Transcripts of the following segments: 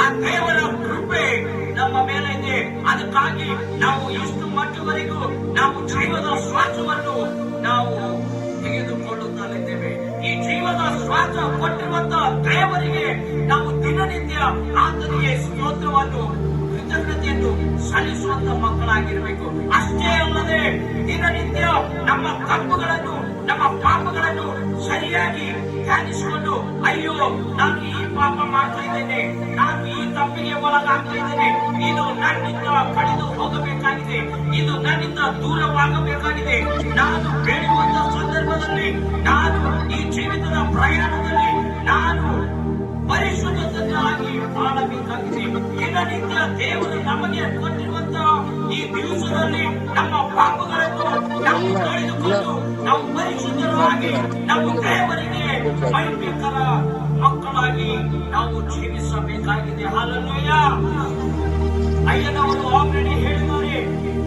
ಆ ದೇವರ ಕೃಪೆ ನಮ್ಮ ಮೇಲೆ ಇದೆ. ಅದಕ್ಕಾಗಿ ನಾವು ಇಷ್ಟು ಮಟ್ಟವರೆಗೂ ನಾವು ಜೀವದ ಶ್ವಾಸವನ್ನು ನಾವು ತೆಗೆದುಕೊಳ್ಳುತ್ತಲಿದ್ದೇವೆ. ಈ ಜೀವದ ಶ್ವಾಸ ಕೊಟ್ಟಿರುವಂತಹ ದೇವರಿಗೆ ನಾವು ದಿನನಿತ್ಯ ಆತನಿಗೆ ಸ್ತೋತ್ರವನ್ನು ಕೃತಜ್ಞತೆಯನ್ನು ಸಲ್ಲಿಸುವಂತ ಮಕ್ಕಳಾಗಿರಬೇಕು. ಅಷ್ಟೇ ಅಲ್ಲದೆ ದಿನನಿತ್ಯ ನಮ್ಮ ತಪ್ಪುಗಳನ್ನು ನಮ್ಮ ಪಾಪಗಳನ್ನು ಸರಿಯಾಗಿ ಧ್ಯಾನಿಸಿಕೊಂಡು, ಅಯ್ಯೋ ನಾನು ಈ ಪಾಪ ಮಾಡ್ತಾ ಇದ್ದೇನೆ, ನಾನು ಈ ತಪ್ಪಿಗೆ ಒಳಗಾಗ್ತಾ ಇದ್ದೇನೆ, ಇದು ನನ್ನಿಂದ ಕಳೆದು ಹೋಗಬೇಕಾಗಿದೆ, ಇದು ನನ್ನಿಂದ ದೂರವಾಗಬೇಕಾಗಿದೆ. ನಾನು ಬೆಳೆಯುವಂತ ಸಂದರ್ಭದಲ್ಲಿ, ನಾನು ಈ ಜೀವಿತದ ಪ್ರಯಾಣದಲ್ಲಿ ನಾನು ಪರಿಶುದ್ಧತೆಯಾಗಿ ಬಾಳಬೇಕಾಗಿದೆ. ದಿನನಿತ್ಯ ದೇವರು ನಮಗೆ ಕೊಟ್ಟಿರುವಂತಹ ಈ ದಿವಸದಲ್ಲಿ ನಮ್ಮ ಪಾಪಗಳನ್ನು ನಾವು ಕಳೆದುಕೊಂಡು ನಾವು ಪರಿಶುದ್ಧರಾಗಿ ನಾವು ದೇವರಿಗೆ ಮಹಿಮೆಕರ ಮಕ್ಕಳಾಗಿ ನಾವು ಜೀವಿಸಬೇಕಾಗಿದೆ. ಹಲ್ಲೆಲೂಯಾ. ಅಯ್ಯನವರು ಆಲ್ರೆಡಿ ಹೇಳಿದ್ದಾರೆ,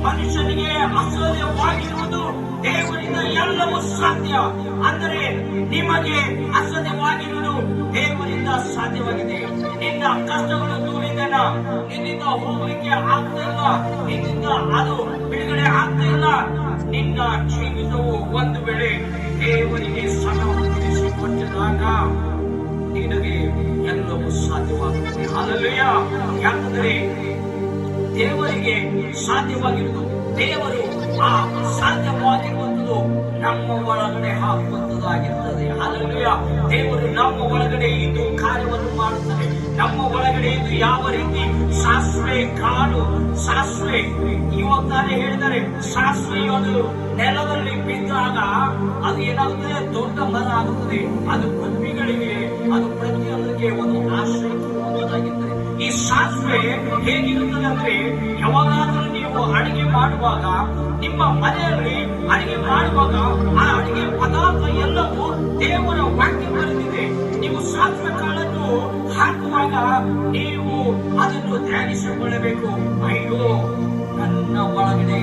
ಮನುಷ್ಯನಿಗೆ ಅಸಾಧ್ಯವಾಗಿರುವುದು ದೇವರಿಂದ ಎಲ್ಲವೂ ಸಾಧ್ಯ. ಅಂದರೆ ನಿಮಗೆ ಅಸಾಧ್ಯವಾಗಿರುವುದು ದೇವರಿಂದ ಸಾಧ್ಯವಾಗಿದೆ. ನಿನ್ನ ಕಷ್ಟಗಳು ದೂರಿದೆನಾ, ನಿನ್ನಿಂದ ಹೋಗಲಿಕ್ಕೆ ಆಗ್ತಾ ಇಲ್ಲ, ನಿನ್ನಿಂದ ಅದು ಬಿಡುಗಡೆ ಆಗ್ತಾ ಇಲ್ಲ, ನಿನ್ನ ಜೀವಿತವು ಒಂದು ವೇಳೆ ದೇವರಿಗೆ ಸಮರ್ಪಿಸಿಕೊಟ್ಟಿದಾಗ ನಿನಗೆ ಎಲ್ಲವೂ ಸಾಧ್ಯವಾಗುತ್ತದೆ. ಹಲ್ಲೆಲೂಯಾ. ಯಾಕಂದರೆ ದೇವರಿಗೆ ಸಾಧ್ಯವಾಗಿರುವುದು, ದೇವರು ಆ ಸಾಧ್ಯವಾಗಿರುವಂಥದ್ದು ನಮ್ಮ ಒಳಗಡೆ ಹಾಕುವಂಥದ್ದಾಗಿರುತ್ತದೆ. ಹಲ್ಲೆಲೂಯಾ. ದೇವರು ನಮ್ಮ ಒಳಗಡೆ ಇದು ಕಾರ್ಯವನ್ನು ಮಾಡುತ್ತದೆ. ನಮ್ಮ ಒಳಗಡೆ ಇದು ಯಾವ ರೀತಿ ಸಾಸಿವೆ ಕಾಳು, ಸಾಸಿವೆ ಇವಾಗ ತಾನೇ ಹೇಳಿದರೆ, ಸಾಸಿವೆ ಅದು ನೆಲದಲ್ಲಿ ಬಿದ್ದಾಗ ಅದು ಏನಾಗುತ್ತದೆ, ದೊಡ್ಡ ಮರ ಆಗುತ್ತದೆ. ಅದು ಭೂಮಿಗಳಿಗೆ, ಅದು ಪ್ರತಿಯೊಂದಕ್ಕೆ ಒಂದು ಆಶ್ರಯಿಸುವುದಾಗಿರುತ್ತದೆ. ಈ ಸಾಸಿವೆ ಹೇಗಿರುತ್ತದೆ ಅಂದ್ರೆ, ಯಾವಾಗಾದರೂ ನೀವು ಅಡಿಗೆ ಮಾಡುವಾಗ, ನಿಮ್ಮ ಮನೆಯಲ್ಲಿ ಅಡಿಗೆ ಮಾಡುವಾಗ ಆ ಅಡಿಗೆ ಪದಾರ್ಥ ಎಲ್ಲವೂ ದೇವರ ವಾಕ್ಯ ಬರೆದಿದೆ. ನೀವು ಸಾಸಿವೆ ಕಾಳನ್ನು ಹಾಕುವಾಗ ನೀವು ಅದನ್ನು ಧ್ಯಾನಿಸಿಕೊಳ್ಳಬೇಕು. ಅಯ್ಯೋ, ನನ್ನ ಒಳಗಡೆ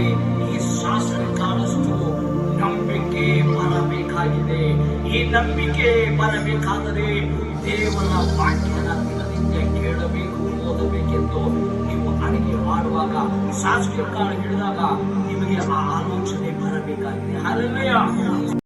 ಈ ಸಾಸಿವೆ ಕಾಳಷ್ಟು ನಂಬಿಕೆ ಬರಬೇಕಾಗಿದೆ. ಈ ನಂಬಿಕೆ ಬರಬೇಕಾದರೆ ದೇವರ ವಾಕ್ಯನ ದಿನದಿಂದ ಕೇಳಬೇಕು, ಓದಬೇಕೆಂದು ನೀವು ಅಡಿಗೆ ಮಾಡುವಾಗ ಸಾಸಿವೆ ಕಾಳು ಹಿಡಿದಾಗ ನಿಮಗೆ ಆ ಆಲೋಚನೆ ಬರಬೇಕಾಗಿದೆ. ಹಲ್ಲೆಲೂಯಾ.